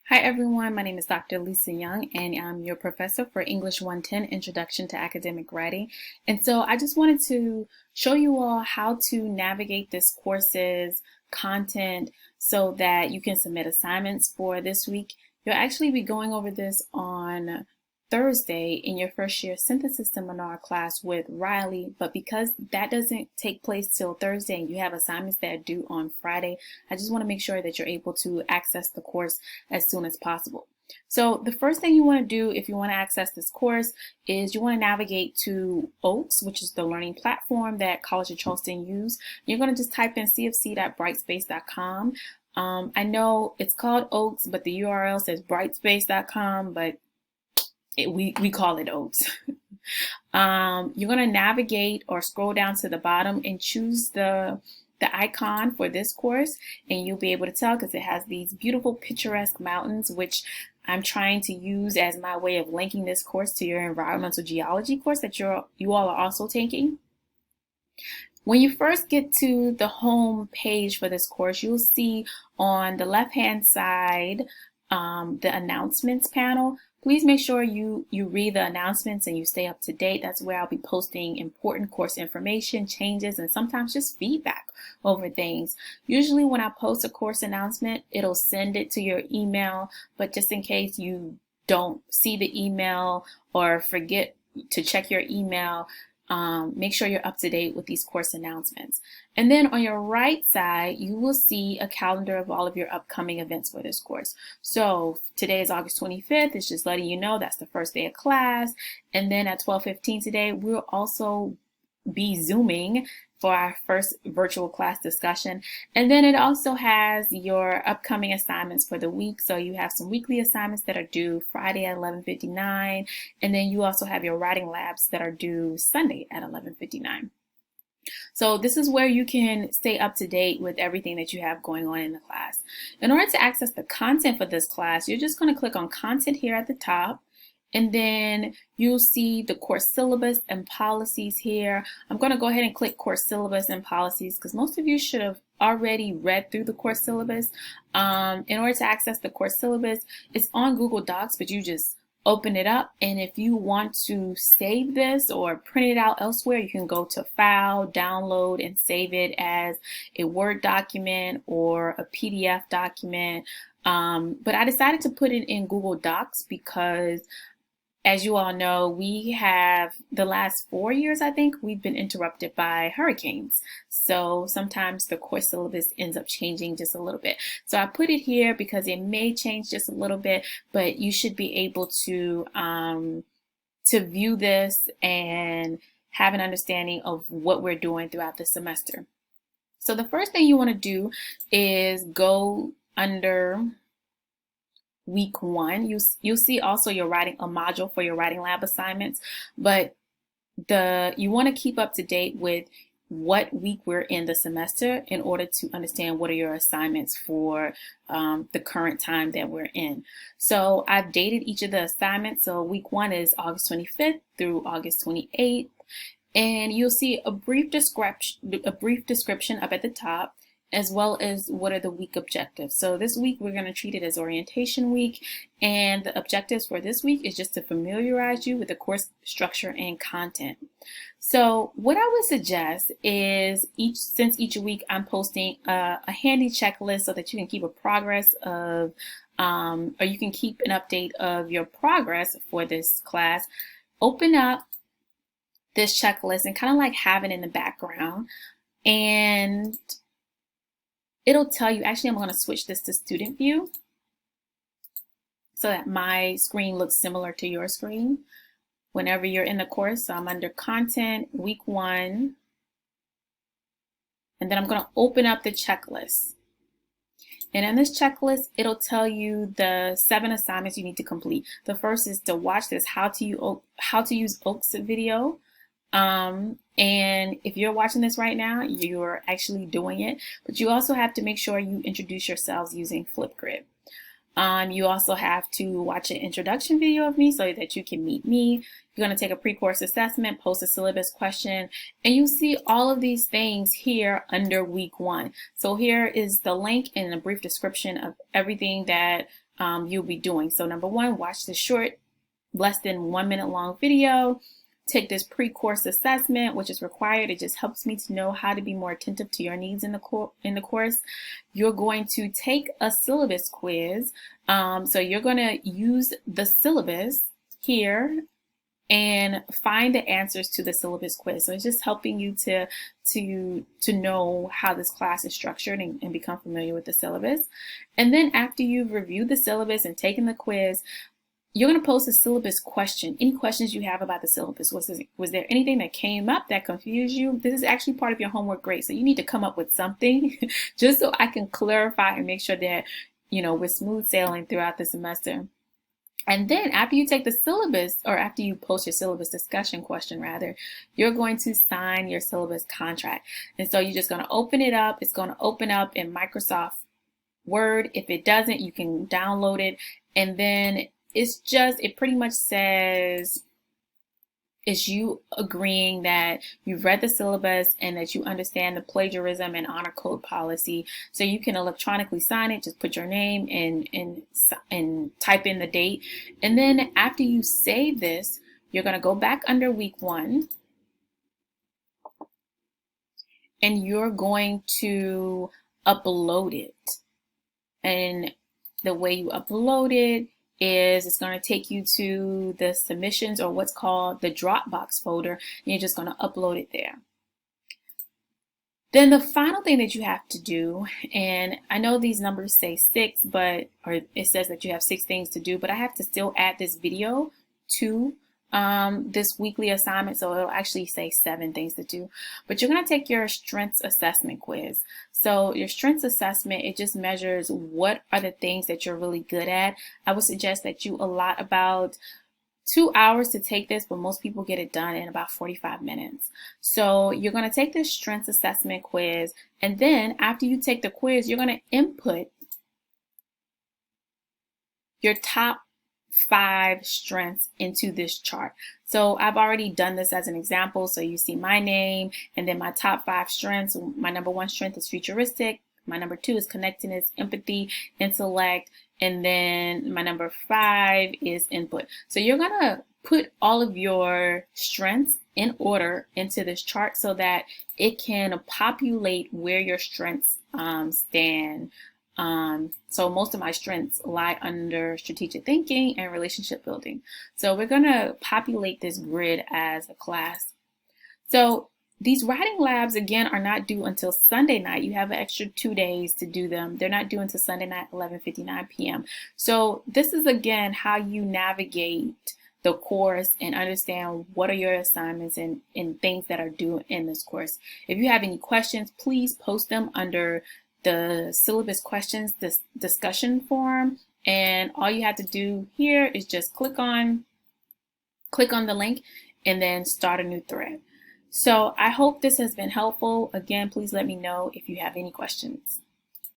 Hi everyone, my name is Dr. Lisa Young and I'm your professor for English 110 Introduction to Academic Writing. And so I just wanted to show you all how to navigate this course's content so that you can submit assignments for this week. You'll actually be going over this on Thursday in your first year synthesis seminar class with Riley, but because that doesn't take place till Thursday and you have assignments that are due on Friday, I just want to make sure that you're able to access the course as soon as possible. So the first thing you want to do if you want to access this course is you want to navigate to OAKS, which is the learning platform that College of Charleston use. You're going to just type in cfc.brightspace.com. I know it's called OAKS, but the URL says brightspace.com, but we call it OATS. You're going to navigate or scroll down to the bottom and choose the icon for this course, and you'll be able to tell because it has these beautiful picturesque mountains, which I'm trying to use as my way of linking this course to your environmental geology course that you all are also taking. When you first get to the home page for this course, you'll see on the left-hand side the announcements panel. Please make sure you read the announcements and you stay up to date. That's where I'll be posting important course information, changes, and sometimes just feedback over things. Usually when I post a course announcement, it'll send it to your email, but just in case you don't see the email or forget to check your email, make sure you're up to date with these course announcements. And then on your right side, you will see a calendar of all of your upcoming events for this course. So today is August 25th. It's just letting you know that's the first day of class. And then at 12:15 today, we'll also be Zooming for our first virtual class discussion. And then it also has your upcoming assignments for the week. So you have some weekly assignments that are due Friday at 11:59. And then you also have your writing labs that are due Sunday at 11:59. So this is where you can stay up to date with everything that you have going on in the class. In order to access the content for this class, you're just going to click on content here at the top. And then you'll see the course syllabus and policies here. I'm going to go ahead and click course syllabus and policies because most of you should have already read through the course syllabus. In order to access the course syllabus, it's on Google Docs, but you just open it up. And if you want to save this or print it out elsewhere, you can go to File, Download, and save it as a Word document or a PDF document. But I decided to put it in Google Docs because, as you all know, we have the last 4 years, I think, we've been interrupted by hurricanes. So sometimes the course syllabus ends up changing just a little bit. So I put it here because it may change just a little bit, but you should be able to view this and have an understanding of what we're doing throughout the semester. So the first thing you want to do is go under week 1. You'll see also a module for your writing lab assignments, but you want to keep up to date with what week we're in the semester in order to understand what are your assignments for the current time that we're in. So I've dated each of the assignments. So week 1 is August 25th through August 28th, and you'll see a brief description up at the top, as well as what are the week objectives. So this week we're going to treat it as orientation week, and the objectives for this week is just to familiarize you with the course structure and content. So what I would suggest is since each week I'm posting a handy checklist so that you can keep a progress of or you can keep an update of your progress for this class. Open up this checklist and kind of like have it in the background, and it'll tell you, actually I'm going to switch this to student view so that my screen looks similar to your screen whenever you're in the course. So I'm under content, week 1, and then I'm going to open up the checklist. And in this checklist, it'll tell you the 7 assignments you need to complete. The first is to watch this how to use OAKS video. And if you're watching this right now, you're actually doing it, but you also have to make sure you introduce yourselves using Flipgrid. You also have to watch an introduction video of me so that you can meet me. You're going to take a pre-course assessment, post a syllabus question, and you see all of these things here under week 1. So here is the link and a brief description of everything that you'll be doing. So number 1, watch this short, less than 1 minute long video. Take this pre-course assessment, which is required. It just helps me to know how to be more attentive to your needs in the course. You're going to take a syllabus quiz. So you're going to use the syllabus here and find the answers to the syllabus quiz. So it's just helping you to know how this class is structured and become familiar with the syllabus. And then after you've reviewed the syllabus and taken the quiz, you're going to post a syllabus question. Any questions you have about the syllabus? Was there anything that came up that confused you? This is actually part of your homework grade, so you need to come up with something just so I can clarify and make sure that, you know, we're smooth sailing throughout the semester. And then after you take the syllabus, or after you post your syllabus discussion question rather, you're going to sign your syllabus contract. And so you're just going to open it up. It's going to open up in Microsoft Word. If it doesn't, you can download it. And then it pretty much says, is you agreeing that you've read the syllabus and that you understand the plagiarism and honor code policy. So you can electronically sign it, just put your name and type in the date. And then after you save this, you're going to go back under week 1 and you're going to upload it. And the way you upload it is it's going to take you to the submissions, or what's called the Dropbox folder, and you're just going to upload it there. Then the final thing that you have to do, and I know these numbers say 6, or it says that you have 6 things to do, but I have to still add this video to this weekly assignment, so it'll actually say 7 things to do. But you're going to take your strengths assessment quiz. So your strengths assessment, it just measures what are the things that you're really good at. I would suggest that you allot about 2 hours to take this, but most people get it done in about 45 minutes. So you're going to take this strengths assessment quiz, and then after you take the quiz, you're going to input your top 5 strengths into this chart. So I've already done this as an example. So you see my name and then my top 5 strengths. My number 1 strength is futuristic. My number 2 is connectedness, empathy, intellect. And then my number 5 is input. So you're going to put all of your strengths in order into this chart so that it can populate where your strengths stand. So most of my strengths lie under strategic thinking and relationship building. So we're going to populate this grid as a class. So these writing labs, again, are not due until Sunday night. You have an extra 2 days to do them. They're not due until Sunday night, 11:59 p.m. So this is, again, how you navigate the course and understand what are your assignments and things that are due in this course. If you have any questions, please post them under the syllabus questions, this discussion forum, and all you have to do here is just click on the link and then start a new thread. So I hope this has been helpful. Again, please let me know if you have any questions.